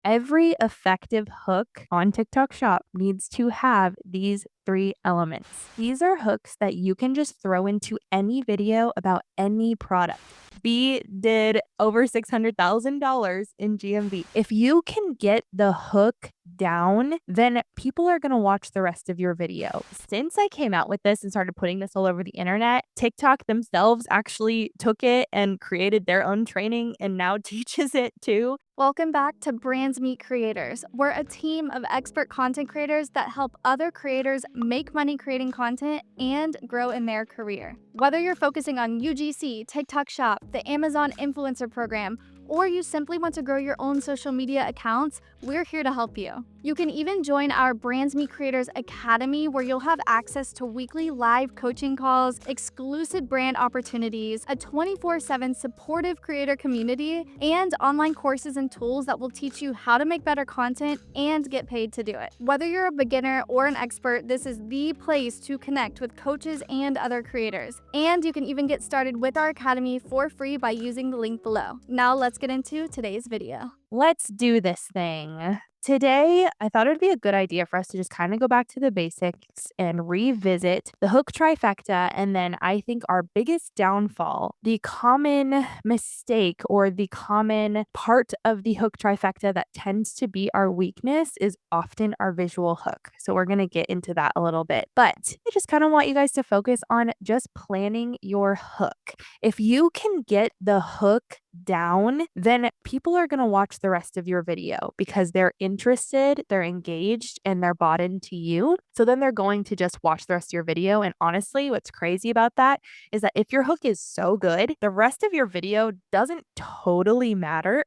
Every effective hook on TikTok Shop needs to have these three elements. These are hooks that you can just throw into any video about any product. B did over $600,000 in GMV. If you can get the hook down, then people are going to watch the rest of your video. Since I came out with this and started putting this all over the internet, TikTok themselves actually took it and created their own training and now teaches it too. Welcome back to Brands Meet Creators. We're a team of expert content creators that help other creators make money creating content and grow in their career. Whether you're focusing on UGC, TikTok Shop, the Amazon Influencer Program, or you simply want to grow your own social media accounts, we're here to help you. You can even join our Brands Meet Creators Academy, where you'll have access to weekly live coaching calls, exclusive brand opportunities, a 24/7 supportive creator community, and online courses and tools that will teach you how to make better content and get paid to do it. Whether you're a beginner or an expert, this is the place to connect with coaches and other creators. And you can even get started with our academy for free by using the link below. Now let's get into today's video. Let's do this thing. Today, I thought it'd be a good idea for us to just kind of go back to the basics and revisit the hook trifecta. And then I think our biggest downfall, the common mistake or the common part of the hook trifecta that tends to be our weakness is often our visual hook. So we're going to get into that a little bit. But I just kind of want you guys to focus on just planning your hook. If you can get the hook down, then people are going to watch the rest of your video because they're interested, they're engaged, and they're bought into you. So then they're going to just watch the rest of your video. And honestly, what's crazy about that is that if your hook is so good, the rest of your video doesn't totally matter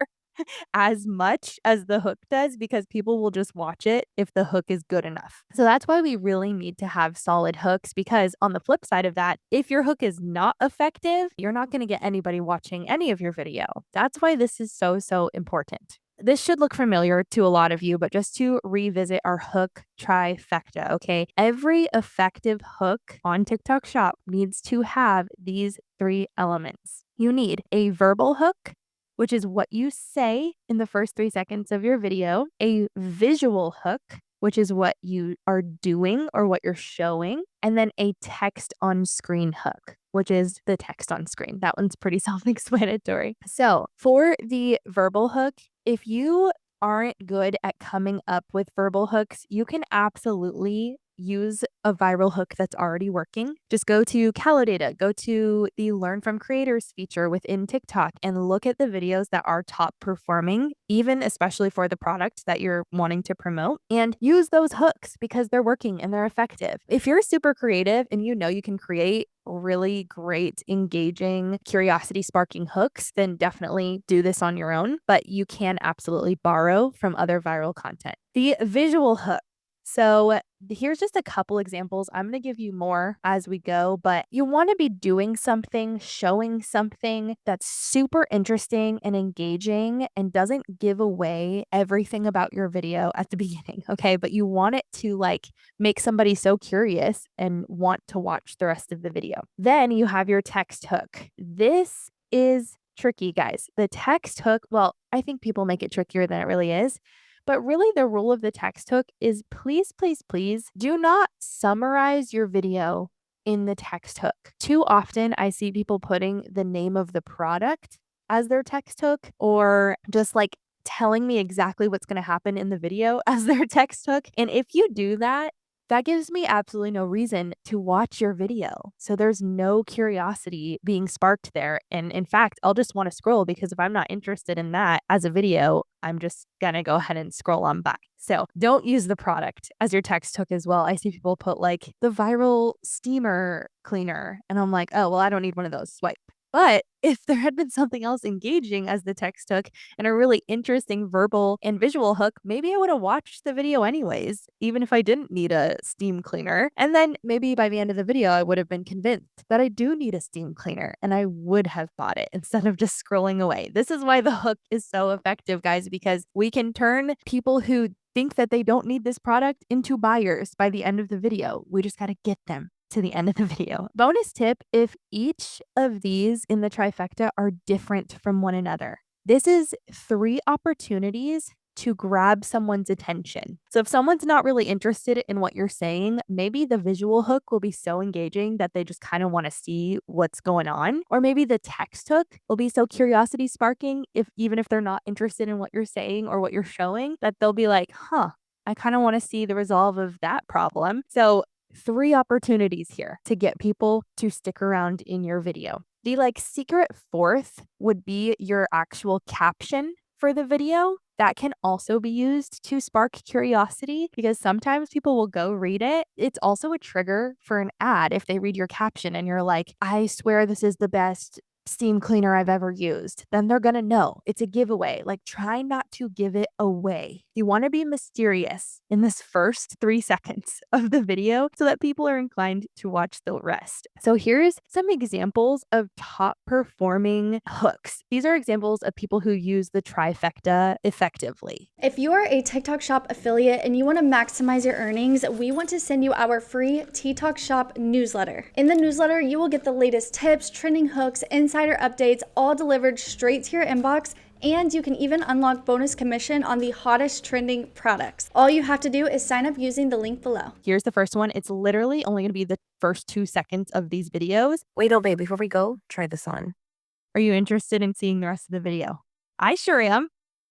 as much as the hook does, because people will just watch it if the hook is good enough. So that's why we really need to have solid hooks, because on the flip side of that, if your hook is not effective, you're not going to get anybody watching any of your video. That's why this is so important. This should look familiar to a lot of you, but just to revisit our hook trifecta, okay? Every effective hook on TikTok Shop needs to have these three elements. You need a verbal hook, which is what you say in the first 3 seconds of your video, a visual hook, which is what you are doing or what you're showing, and then a text on screen hook, which is the text on screen. That one's pretty self-explanatory. So for the verbal hook, if you aren't good at coming up with verbal hooks, you can absolutely use a viral hook that's already working. Just go to Calodata, go to the Learn from Creators feature within TikTok and look at the videos that are top performing, even especially for the product that you're wanting to promote, and use those hooks because they're working and they're effective. If you're super creative and you know you can create really great, engaging, curiosity sparking hooks, then definitely do this on your own, but you can absolutely borrow from other viral content. The visual hook. So here's just a couple examples. I'm going to give you more as we go, but you want to be doing something, showing something that's super interesting and engaging and doesn't give away everything about your video at the beginning, okay? But you want it to like make somebody so curious and want to watch the rest of the video. Then you have your text hook. This is tricky, guys. The text hook, well, I think people make it trickier than it really is. But really, the rule of the text hook is please do not summarize your video in the text hook. Too often, I see people putting the name of the product as their text hook, or just like telling me exactly what's going to happen in the video as their text hook. And if you do that, that gives me absolutely no reason to watch your video. So there's no curiosity being sparked there. And in fact, I'll just want to scroll, because if I'm not interested in that as a video, I'm just going to go ahead and scroll on by. So don't use the product as your text hook as well. I see people put like the viral steamer cleaner, and I'm like, oh, well, I don't need one of those. Swipe. But if there had been something else engaging as the text hook and a really interesting verbal and visual hook, maybe I would have watched the video anyways, even if I didn't need a steam cleaner. And then maybe by the end of the video, I would have been convinced that I do need a steam cleaner and I would have bought it instead of just scrolling away. This is why the hook is so effective, guys, because we can turn people who think that they don't need this product into buyers by the end of the video. We just got to get them to the end of the video. Bonus tip, if each of these in the trifecta are different from one another, this is 3 opportunities to grab someone's attention. So if someone's not really interested in what you're saying, maybe the visual hook will be so engaging that they just kind of want to see what's going on. Or maybe the text hook will be so curiosity sparking, if even if they're not interested in what you're saying or what you're showing, that they'll be like, huh, I kind of want to see the resolve of that problem. So 3 opportunities here to get people to stick around in your video. The secret fourth would be your actual caption for the video. That can also be used to spark curiosity because sometimes people will go read it. It's also a trigger for an ad if they read your caption and you're like, I swear this is the best steam cleaner I've ever used. Then they're going to know. It's a giveaway. Try not to give it away. You want to be mysterious in this first 3 seconds of the video so that people are inclined to watch the rest. So here's some examples of top performing hooks. These are examples of people who use the trifecta effectively. If you are a TikTok Shop affiliate and you want to maximize your earnings, we want to send you our free TikTok Shop newsletter. In the newsletter, you will get the latest tips, trending hooks, insider updates, all delivered straight to your inbox. And you can even unlock bonus commission on the hottest trending products. All you have to do is sign up using the link below. Here's the first one. It's literally only going to be the first 2 seconds of these videos. Wait, oh, babe, before we go, try this on. Are you interested in seeing the rest of the video? I sure am.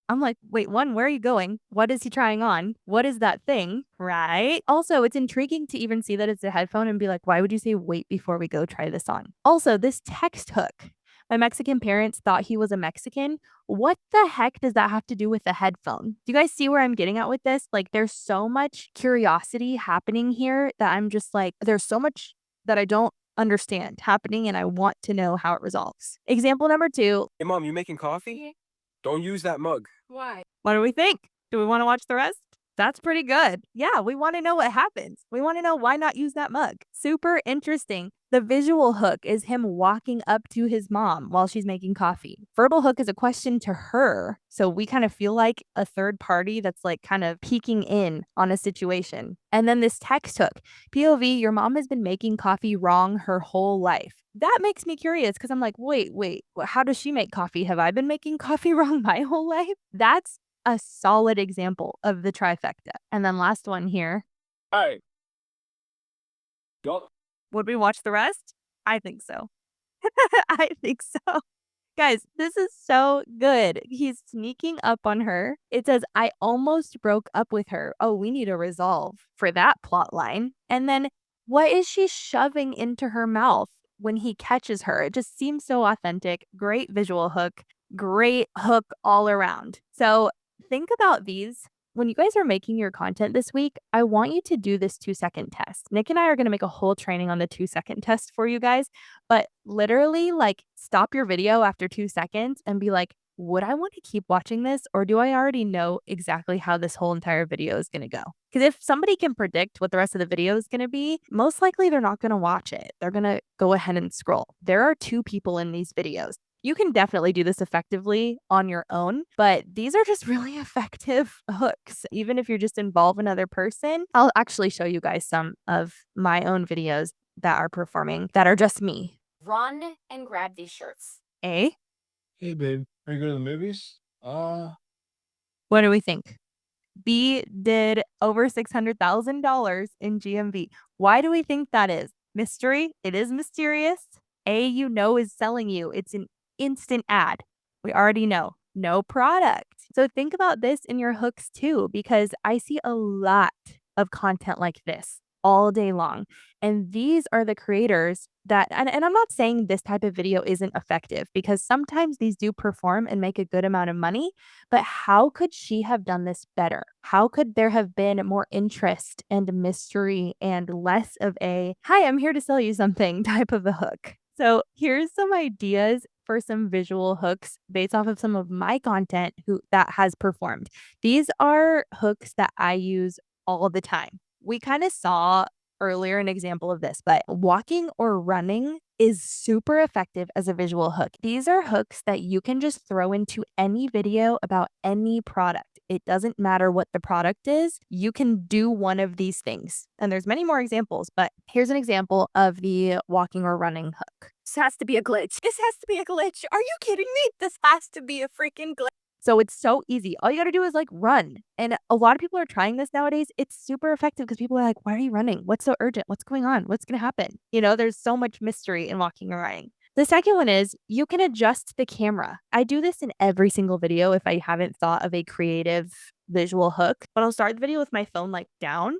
I'm like, wait, one, where are you going? What is he trying on? What is that thing? Right? Also, it's intriguing to even see that it's a headphone and be like, why would you say wait before we go try this on? Also, this text hook. My Mexican parents thought he was a Mexican. What the heck does that have to do with the headphone? Do you guys see where I'm getting at with this? There's so much curiosity happening here that I'm just like, there's so much that I don't understand happening and I want to know how it resolves. Example number 2. Hey, Mom, you making coffee? Don't use that mug. Why? What do we think? Do we want to watch the rest? That's pretty good. Yeah, we want to know what happens. We want to know why not use that mug. Super interesting. The visual hook is him walking up to his mom while she's making coffee. Verbal hook is a question to her. So we kind of feel like a third party that's kind of peeking in on a situation. And then this text hook, POV, your mom has been making coffee wrong her whole life. That makes me curious because I'm like, wait, how does she make coffee? Have I been making coffee wrong my whole life? That's a solid example of the trifecta. And then last one here. Hey. Don't. Would we watch the rest? I think so. I think so. Guys, this is so good. He's sneaking up on her. It says, I almost broke up with her. Oh, we need a resolve for that plot line. And then what is she shoving into her mouth when he catches her? It just seems so authentic. Great visual hook. Great hook all around. So think about these. When you guys are making your content this week, I want you to do this 2-second test. Nick and I are going to make a whole training on the 2-second test for you guys, but literally stop your video after 2 seconds and be like, would I want to keep watching this? Or do I already know exactly how this whole entire video is going to go? Because if somebody can predict what the rest of the video is going to be, most likely they're not going to watch it. They're going to go ahead and scroll. There are 2 people in these videos. You can definitely do this effectively on your own, but these are just really effective hooks. Even if you're just involve another person, I'll actually show you guys some of my own videos that are performing that are just me. Run and grab these shirts. A, Hey, babe, are you going to the movies? what do we think? B did over $600,000 in GMV. Why do we think that is? Mystery. It is mysterious. A, is selling you. It's an instant ad. We already know. No product. So think about this in your hooks too, because I see a lot of content like this all day long. And these are the creators that, and I'm not saying this type of video isn't effective because sometimes these do perform and make a good amount of money, but how could she have done this better? How could there have been more interest and mystery and less of a, hi, I'm here to sell you something type of a hook? So here's some ideas for some visual hooks based off of some of my content that has performed. These are hooks that I use all the time. We kind of saw earlier an example of this, but walking or running is super effective as a visual hook. These are hooks that you can just throw into any video about any product. It doesn't matter what the product is. You can do one of these things. And there's many more examples, but here's an example of the walking or running hook. This has to be a glitch. This has to be a glitch. Are you kidding me? This has to be a freaking glitch. So it's so easy. All you got to do is like run. And a lot of people are trying this nowadays. It's super effective because people are like, why are you running? What's so urgent? What's going on? What's going to happen? There's so much mystery in walking or running. The second one is you can adjust the camera. I do this in every single video if I haven't thought of a creative visual hook, but I'll start the video with my phone like down.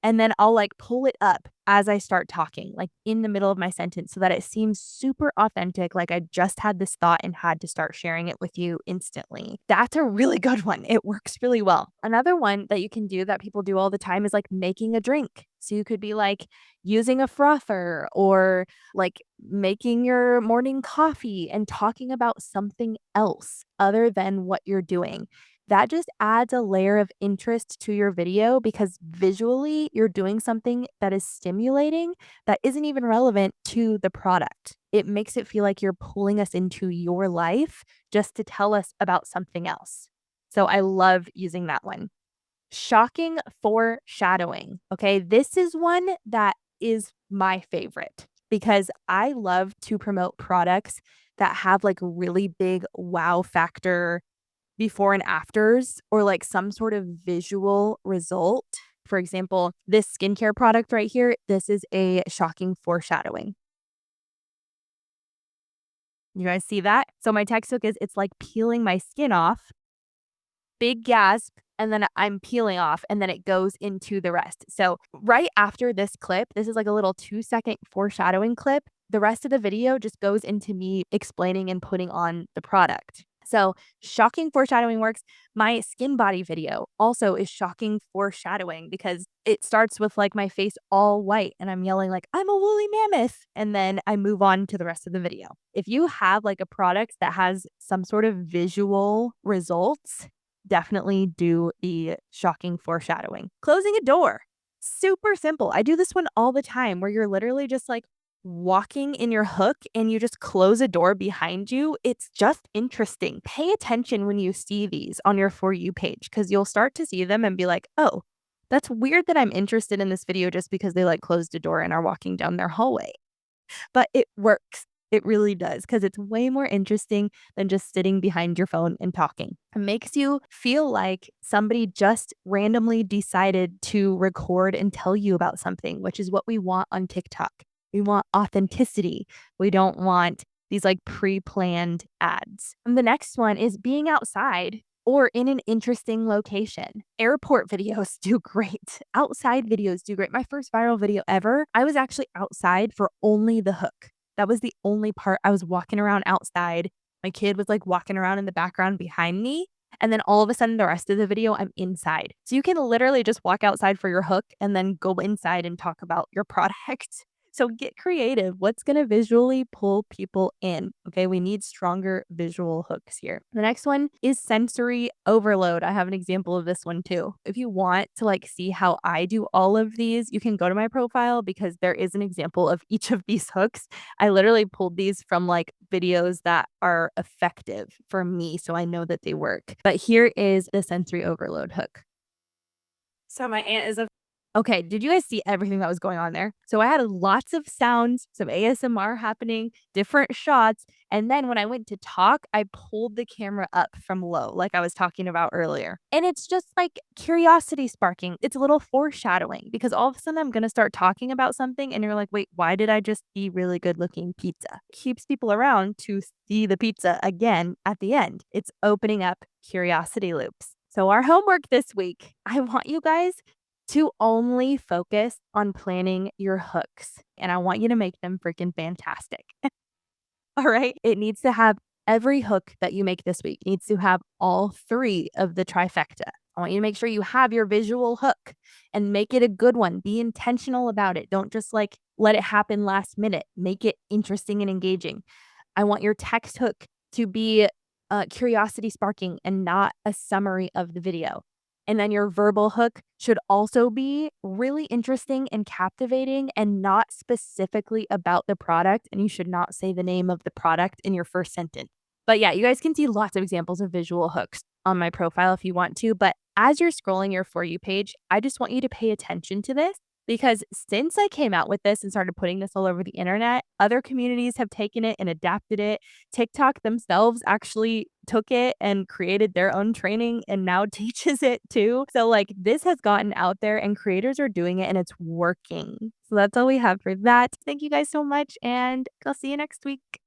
And then I'll like pull it up as I start talking, like in the middle of my sentence so that it seems super authentic. Like I just had this thought and had to start sharing it with you instantly. That's a really good one. It works really well. Another one that you can do that people do all the time is like making a drink. So you could be like using a frother or like making your morning coffee and talking about something else other than what you're doing. That just adds a layer of interest to your video because visually you're doing something that is stimulating that isn't even relevant to the product. It makes it feel like you're pulling us into your life just to tell us about something else. So I love using that one. Shocking foreshadowing. Okay, this is one that is my favorite because I love to promote products that have like really big wow factor before and afters or like some sort of visual result. For example, this skincare product right here, this is a shocking foreshadowing. You guys see that? So my textbook is it's like peeling my skin off, big gasp, and then I'm peeling off and then it goes into the rest. So right after this clip, this is like a little 2-second foreshadowing clip. The rest of the video just goes into me explaining and putting on the product. So shocking foreshadowing works. My skin body video also is shocking foreshadowing because it starts with like my face all white and I'm yelling like, I'm a woolly mammoth. And then I move on to the rest of the video. If you have like a product that has some sort of visual results, definitely do the shocking foreshadowing. Closing a door. Super simple. I do this one all the time where you're literally just like walking in your hook and you just close a door behind you. It's just interesting. Pay attention when you see these on your For You page because you'll start to see them and be like, oh, that's weird that I'm interested in this video just because they like closed a door and are walking down their hallway. But it works. It really does because it's way more interesting than just sitting behind your phone and talking. It makes you feel like somebody just randomly decided to record and tell you about something, which is what we want on TikTok. We want authenticity. We don't want these like pre-planned ads. And the next one is being outside or in an interesting location. Airport videos do great. Outside videos do great. My first viral video ever, I was actually outside for only the hook. That was the only part. I was walking around outside. My kid was like walking around in the background behind me. And then all of a sudden, the rest of the video, I'm inside. So you can literally just walk outside for your hook and then go inside and talk about your product. So get creative. What's going to visually pull people in? Okay, we need stronger visual hooks here. The next one is sensory overload. I have an example of this one too. If you want to like see how I do all of these, you can go to my profile because there is an example of each of these hooks. I literally pulled these from like videos that are effective for me, so I know that they work. But here is the sensory overload hook. So my aunt is a Okay, did you guys see everything that was going on there? So I had lots of sounds, some ASMR happening, different shots, and then when I went to talk, I pulled the camera up from low, like I was talking about earlier. And it's just like curiosity sparking. It's a little foreshadowing because all of a sudden I'm going to start talking about something and you're like, wait, why did I just see really good looking pizza? Keeps people around to see the pizza again at the end. It's opening up curiosity loops. So our homework this week, I want you guys to only focus on planning your hooks. And I want you to make them freaking fantastic. All right. It needs to have every hook that you make this week needs to have all 3 of the trifecta. I want you to make sure you have your visual hook and make it a good one. Be intentional about it. Don't just like let it happen last minute. Make it interesting and engaging. I want your text hook to be curiosity sparking and not a summary of the video. And then your verbal hook should also be really interesting and captivating and not specifically about the product. And you should not say the name of the product in your first sentence. But yeah, you guys can see lots of examples of visual hooks on my profile if you want to. But as you're scrolling your For You page, I just want you to pay attention to this because since I came out with this and started putting this all over the internet, other communities have taken it and adapted it. TikTok themselves actually took it and created their own training and now teaches it too. So, like, this has gotten out there and creators are doing it and it's working. So, that's all we have for that. Thank you guys so much, and I'll see you next week.